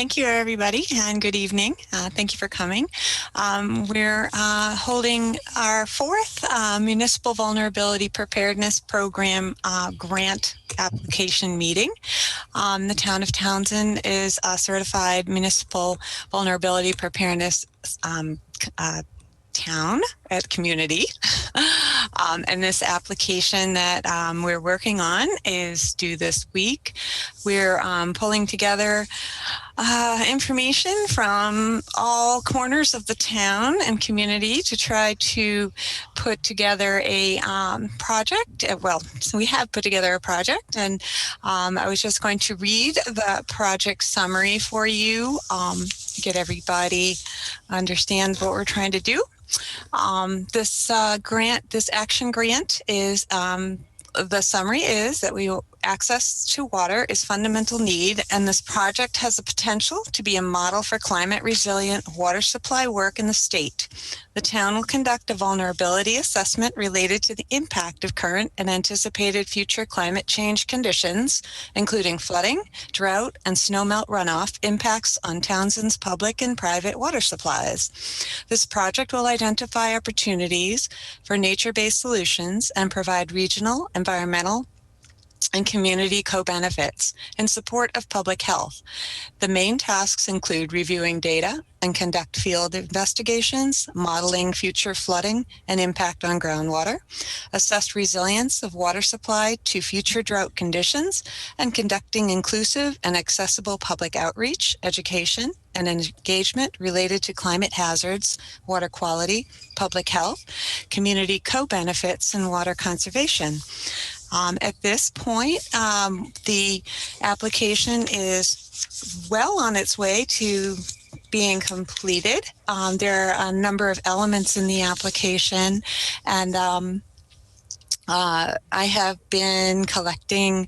Thank you, everybody, and good evening. Thank you for coming. We're holding our fourth Municipal Vulnerability Preparedness Program grant application meeting. The town of Townsend is a certified municipal vulnerability preparedness town at community. And this application that we're working on is due this week. We're pulling together information from all corners of the town and community to try to put together a project. Well, so we have put together a project, and I was just going to read the project summary for you, get everybody understand what we're trying to do. This action grant is, the summary is that access to water is fundamental need, and this project has the potential to be a model for climate resilient water supply work in the state. The town will conduct a vulnerability assessment related to the impact of current and anticipated future climate change conditions, including flooding, drought, and snowmelt runoff impacts on Townsend's public and private water supplies. This project will identify opportunities for nature-based solutions and provide regional, environmental, and community co-benefits in support of public health. The main tasks include reviewing data and conduct field investigations, modeling future flooding and impact on groundwater, assess resilience of water supply to future drought conditions, and conducting inclusive and accessible public outreach, education, and engagement related to climate hazards, water quality, public health, community co-benefits, and water conservation. At this point, the application is well on its way to being completed. There are a number of elements in the application, and I have been collecting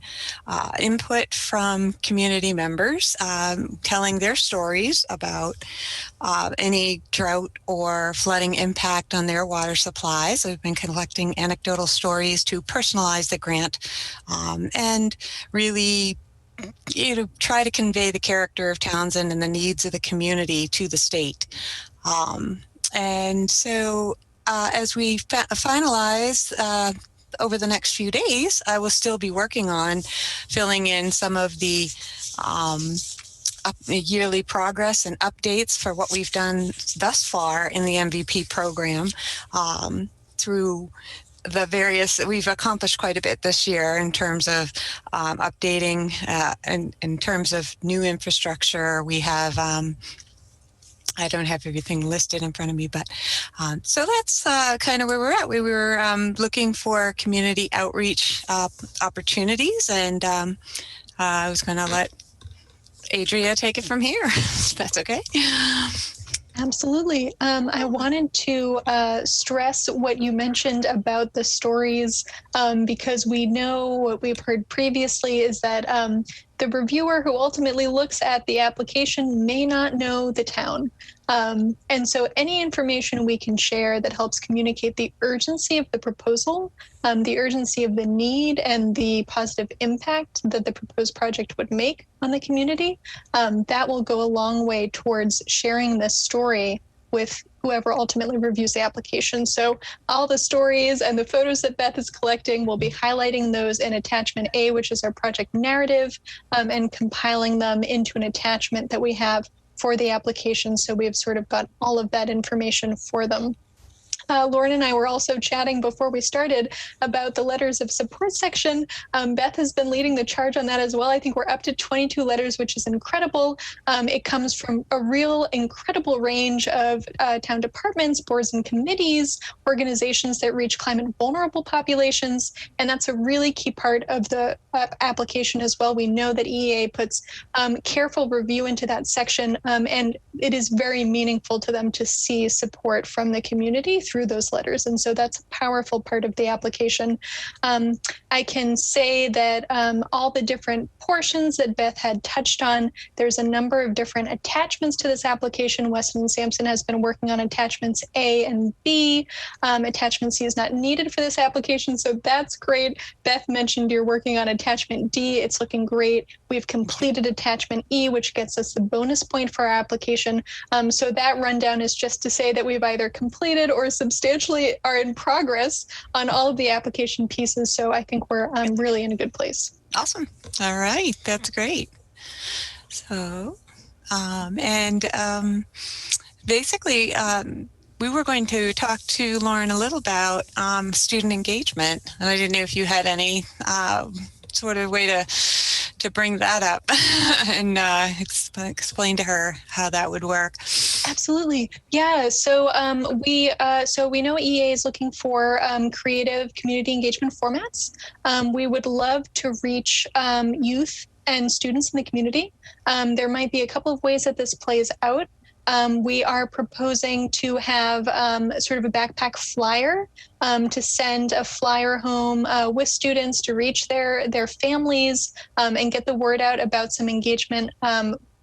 input from community members, telling their stories about any drought or flooding impact on their water supplies. We've been collecting anecdotal stories to personalize the grant and really try to convey the character of Townsend and the needs of the community to the state. And so as we finalize over the next few days, I will still be working on filling in some of the yearly progress and updates for what we've done thus far in the MVP program through the various, we've accomplished quite a bit this year in terms of updating and in terms of new infrastructure. We have I don't have everything listed in front of me, but so that's kind of where we're at. We were looking for community outreach opportunities, and I was going to let Adria take it from here, if that's okay. Absolutely. I wanted to stress what you mentioned about the stories, because we know what we've heard previously is that the reviewer who ultimately looks at the application may not know the town. And so any information we can share that helps communicate the urgency of the proposal, the urgency of the need, and the positive impact that the proposed project would make on the community, that will go a long way towards sharing this story with whoever ultimately reviews the application. So all the stories and the photos that Beth is collecting, will be highlighting those in attachment A, which is our project narrative, and compiling them into an attachment that we have for the application. So we've sort of got all of that information for them. Lauren and I were also chatting before we started about the letters of support section. Beth has been leading the charge on that as well. I think we're up to 22 letters, which is incredible. It comes from a real incredible range of town departments, boards and committees, organizations that reach climate vulnerable populations. And that's a really key part of the application as well. We know that EEA puts careful review into that section, and it is very meaningful to them to see support from the community through through those letters. And so that's a powerful part of the application. I can say that all the different portions that Beth had touched on, there's a number of different attachments to this application. Weston and Sampson has been working on attachments A and B. Attachment C is not needed for this application, so that's great. Beth mentioned you're working on attachment D. It's looking great. We've completed attachment E, which gets us the bonus point for our application. So that rundown is just to say that we've either completed or substantially are in progress on all of the application pieces. So I think we're really in a good place. Awesome. All right. That's great. So, basically, we were going to talk to Lauren a little about student engagement, and I didn't know if you had any sort of way to bring that up and explain to her how that would work. Absolutely. Yeah. So we know EA is looking for creative community engagement formats. We would love to reach youth and students in the community. There might be a couple of ways that this plays out. We are proposing to have sort of a backpack flyer to send a flyer home with students to reach their families and get the word out about some engagement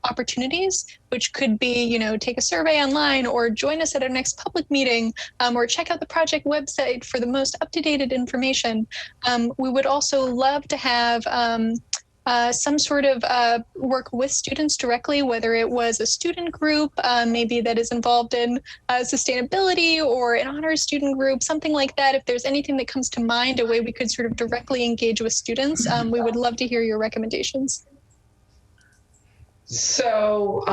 opportunities, which could be, take a survey online or join us at our next public meeting or check out the project website for the most up-to-date information. We would also love to have some sort of work with students directly, whether it was a student group, maybe that is involved in sustainability, or an honors student group, something like that. If there's anything that comes to mind, a way we could sort of directly engage with students, we would love to hear your recommendations. So,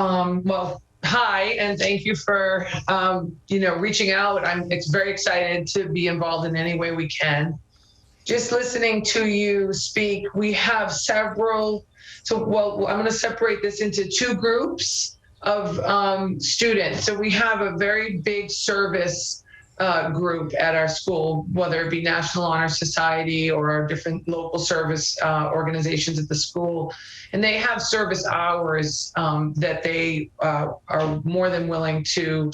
well, hi, and thank you for, reaching out. It's very excited to be involved in any way we can. Just listening to you speak, we have several. I'm going to separate this into two groups of students. So we have a very big service group at our school, whether it be National Honor Society or our different local service organizations at the school. And they have service hours that they are more than willing to.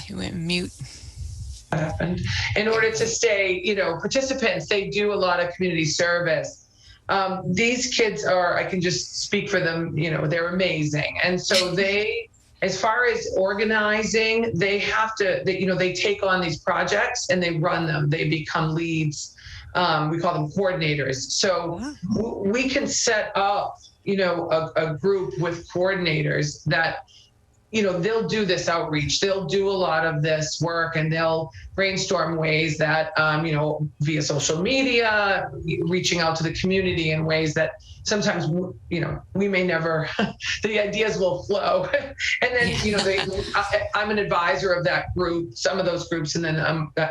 He went mute. Happened in order to stay, participants. They do a lot of community service. These kids I can just speak for them, they're amazing. And so they, as far as organizing, they have to, they take on these projects and they run them. They become leads. We call them coordinators. So we can set up, a group with coordinators that, they'll do this outreach. They'll do a lot of this work, and they'll brainstorm ways that, via social media, reaching out to the community in ways that sometimes, we may never, the ideas will flow. And then, I'm an advisor of that group, some of those groups, and then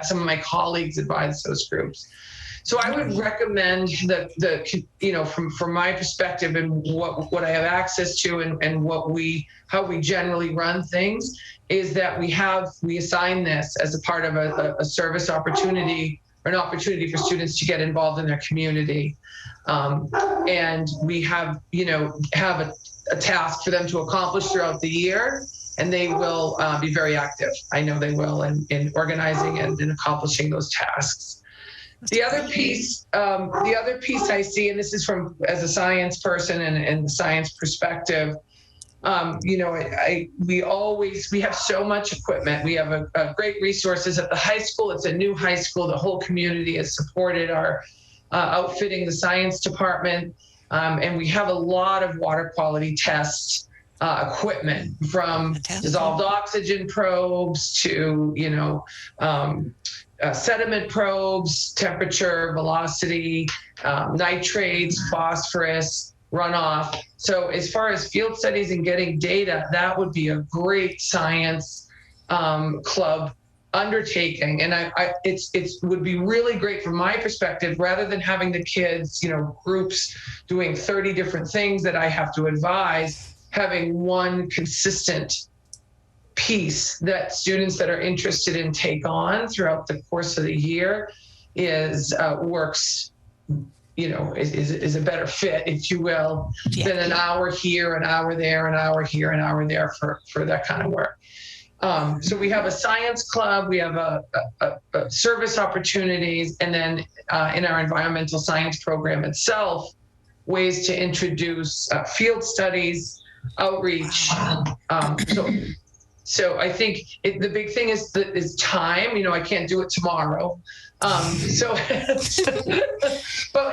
some of my colleagues advise those groups. So I would recommend that from my perspective and what I have access to and how we generally run things is that we assign this as a part of a service opportunity or an opportunity for students to get involved in their community. And we have a task for them to accomplish throughout the year, and they will be very active. I know they will in organizing and in accomplishing those tasks. The other piece I see, and this is from as a science person and the science perspective, we have so much equipment. We have a great resources at the high school. It's a new high school. The whole community has supported our outfitting the science department, and we have a lot of water quality tests equipment, from dissolved oxygen probes to sediment probes, temperature, velocity, nitrates, phosphorus, runoff. So as far as field studies and getting data, that would be a great science club undertaking. And it would be really great from my perspective, rather than having the kids, groups doing 30 different things that I have to advise, having one consistent piece that students that are interested in take on throughout the course of the year works is a better fit, if you will, than an hour here, an hour there, an hour here, an hour there for that kind of work. So we have a science club, we have a service opportunities, and then in our environmental science program itself, ways to introduce field studies, outreach. So I think the big thing is time. I can't do it tomorrow. But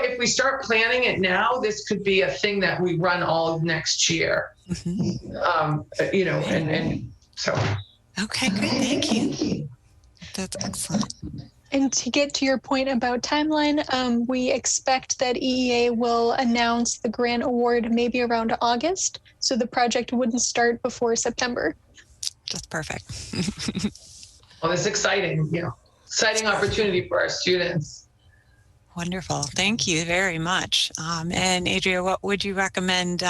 if we start planning it now, this could be a thing that we run all next year. And so. Okay, great. Thank you. That's excellent. And to get to your point about timeline, we expect that EEA will announce the grant award maybe around August. So the project wouldn't start before September. That's perfect. Well, it's exciting, exciting opportunity for our students. Wonderful. Thank you very much. And Adria, what would you recommend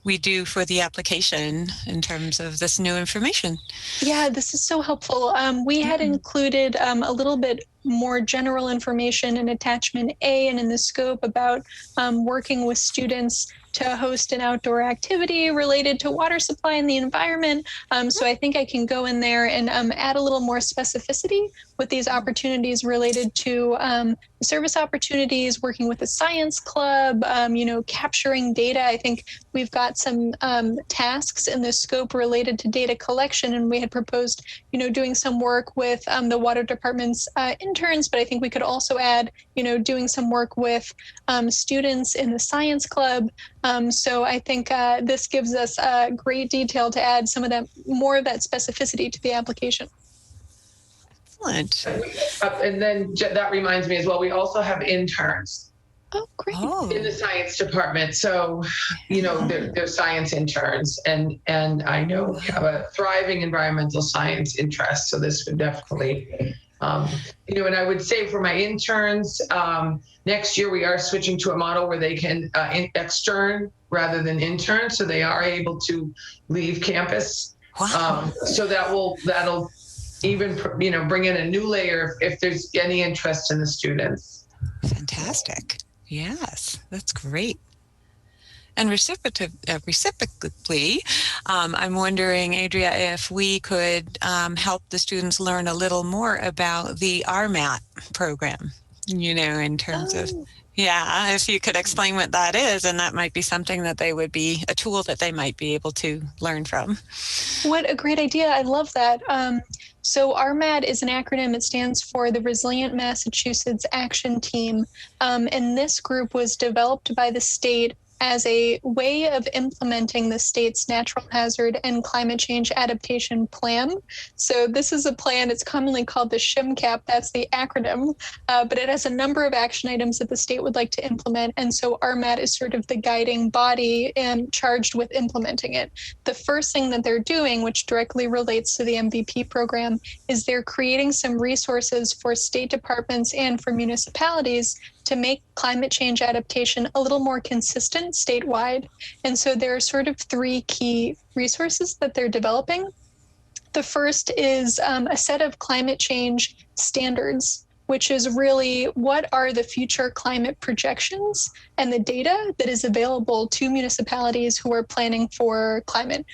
we do for the application in terms of this new information? Yeah, this is so helpful. We had included a little bit more general information in attachment A and in the scope about working with students to host an outdoor activity related to water supply and the environment. So I think I can go in there and add a little more specificity with these opportunities related to service opportunities, working with the science club, capturing data. I think we've got some tasks in the scope related to data collection, and we had proposed, doing some work with the water department's interns, but I think we could also add, doing some work with students in the science club. So I think this gives us great detail to add some of that, more of that specificity to the application. Excellent. And then that reminds me as well, we also have interns. Oh, great. In the science department. So, they're science interns, and I know we have a thriving environmental science interest. So this would definitely, and I would say for my interns, next year we are switching to a model where they can extern rather than intern. So they are able to leave campus. Wow. So that'll even, bring in a new layer if there's any interest in the students. Fantastic. Yes, that's great. And reciprocally, I'm wondering, Adria, if we could help the students learn a little more about the RMAT program, in terms of, if you could explain what that is, and that might be something that they would be, a tool that they might be able to learn from. What a great idea. I love that. So RMAT is an acronym. It stands for the Resilient Massachusetts Action Team. And this group was developed by the state as a way of implementing the state's natural hazard and climate change adaptation plan. So this is a plan, it's commonly called the SHMCAP, that's the acronym, but it has a number of action items that the state would like to implement. And so RMAT is sort of the guiding body and charged with implementing it. The first thing that they're doing, which directly relates to the MVP program, is they're creating some resources for state departments and for municipalities to make climate change adaptation a little more consistent statewide. And so there are sort of three key resources that they're developing. The first is a set of climate change standards, which is really what are the future climate projections and the data that is available to municipalities who are planning for climate.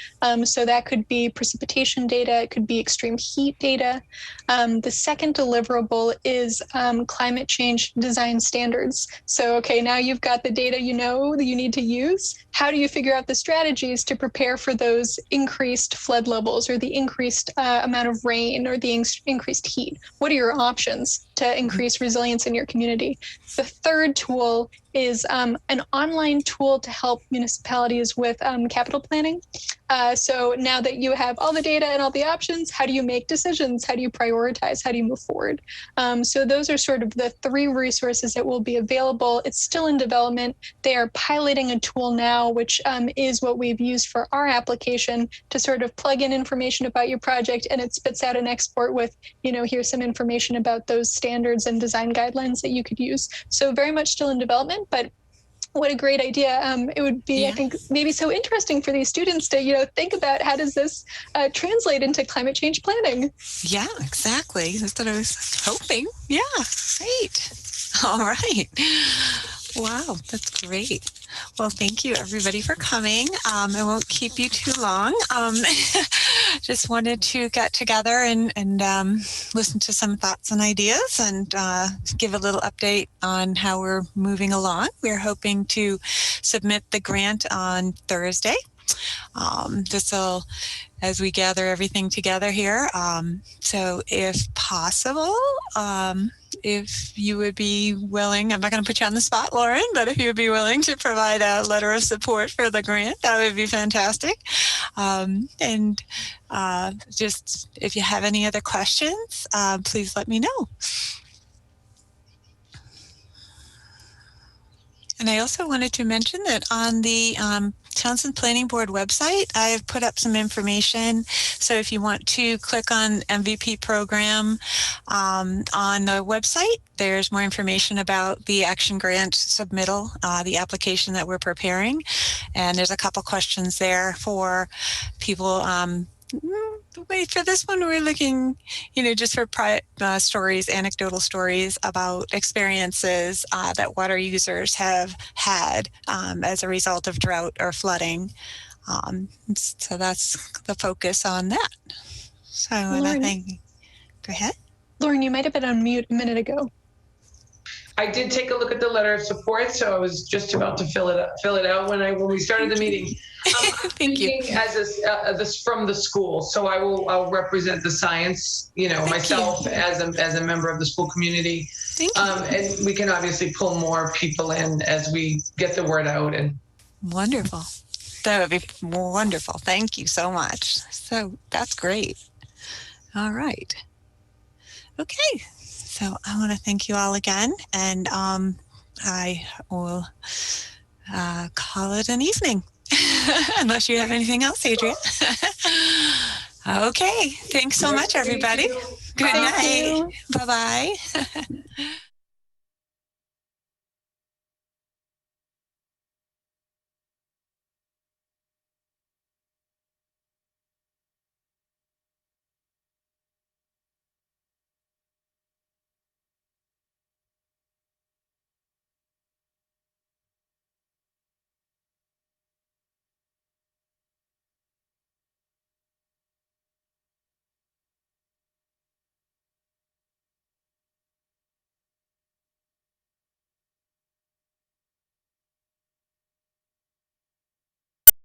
So that could be precipitation data, it could be extreme heat data. The second deliverable is climate change design standards. So, okay, now you've got the data that you need to use. How do you figure out the strategies to prepare for those increased flood levels or the increased amount of rain or the increased heat? What are your options to increase resilience in your community? The third tool is an online tool to help municipalities with capital planning. So now that you have all the data and all the options, how do you make decisions? How do you prioritize? How do you move forward? So those are sort of the three resources that will be available. It's still in development. They are piloting a tool now, which is what we've used for our application to sort of plug in information about your project, and it spits out an export with, here's some information about those standards and design guidelines that you could use. So very much still in development, but what a great idea. It would be, I think, maybe so interesting for these students to, think about how does this translate into climate change planning? Yeah, exactly. That's what I was hoping. Yeah, great. All right. Wow, that's great. Well, thank you everybody for coming. I won't keep you too long. Just wanted to get together and listen to some thoughts and ideas and give a little update on how we're moving along. We're hoping to submit the grant on Thursday. This will, as we gather everything together here. So if possible, if you would be willing, I'm not going to put you on the spot, Lauren, but if you would be willing to provide a letter of support for the grant, that would be fantastic. And just if you have any other questions, please let me know. And I also wanted to mention that on the Townsend Planning Board website, I've put up some information. So if you want to click on MVP program on the website, there's more information about the action grant submittal, the application that we're preparing. And there's a couple questions there for people. Wait, for this one, we're looking, just for stories, anecdotal stories about experiences that water users have had as a result of drought or flooding. So that's the focus on that. So I want to thank you. Go ahead. Lauren, you might have been on mute a minute ago. I did take a look at the letter of support, so I was just about to fill it out when we started the meeting. Thank you. As this from the school, so I'll represent the science, myself as a member of the school community. Thank you. And we can obviously pull more people in as we get the word out. And wonderful. That would be wonderful. Thank you so much. So that's great. All right. Okay. So I want to thank you all again, and I will call it an evening, unless you have anything else, Adrian. Okay, thanks so much, everybody. Good night. Bye-bye.